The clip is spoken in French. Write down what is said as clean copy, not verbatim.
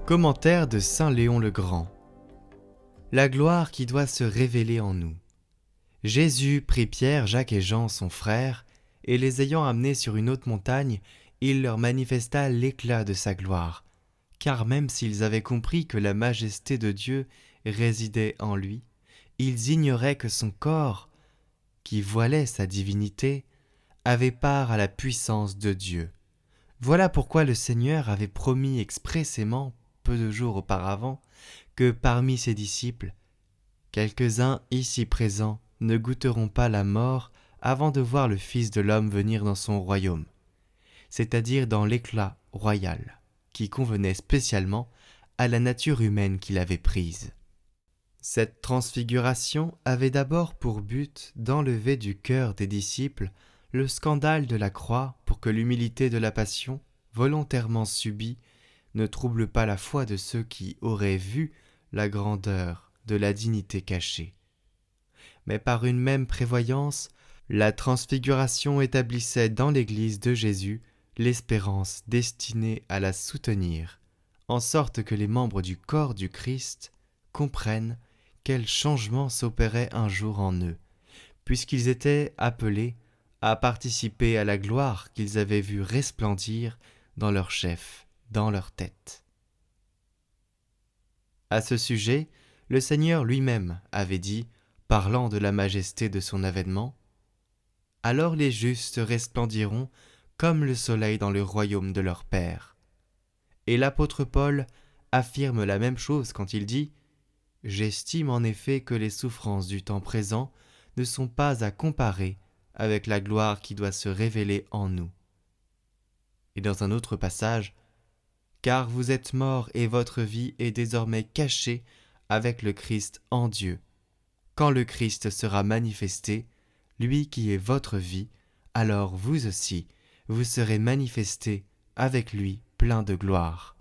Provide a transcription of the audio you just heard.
Commentaire de saint Léon le Grand. La gloire qui doit se révéler en nous. Jésus prit Pierre, Jacques et Jean, son frère, et les ayant amenés sur une haute montagne, il leur manifesta l'éclat de sa gloire, car même s'ils avaient compris que la majesté de Dieu résidait en lui, ils ignoraient que son corps, qui voilait sa divinité, avait part à la puissance de Dieu. Voilà pourquoi le Seigneur avait promis expressément, peu de jours auparavant, que parmi ses disciples, quelques-uns ici présents ne goûteront pas la mort avant de voir le Fils de l'homme venir dans son royaume, c'est-à-dire dans l'éclat royal, qui convenait spécialement à la nature humaine qu'il avait prise. Cette transfiguration avait d'abord pour but d'enlever du cœur des disciples le scandale de la croix pour que l'humilité de la passion, volontairement subie, ne trouble pas la foi de ceux qui auraient vu la grandeur de la dignité cachée. Mais par une même prévoyance, la transfiguration établissait dans l'Église de Jésus l'espérance destinée à la soutenir, en sorte que les membres du corps du Christ comprennent quel changement s'opérait un jour en eux, puisqu'ils étaient appelés à participer à la gloire qu'ils avaient vue resplendir dans leur chef, dans leur tête. À ce sujet, le Seigneur lui-même avait dit, parlant de la majesté de son avènement, « Alors les justes resplendiront comme le soleil dans le royaume de leur Père. » Et l'apôtre Paul affirme la même chose quand il dit « J'estime en effet que les souffrances du temps présent ne sont pas à comparer avec la gloire qui doit se révéler en nous. » Et dans un autre passage, « Car vous êtes morts et votre vie est désormais cachée avec le Christ en Dieu. Quand le Christ sera manifesté, lui qui est votre vie, alors vous aussi, vous serez manifestés avec lui plein de gloire. »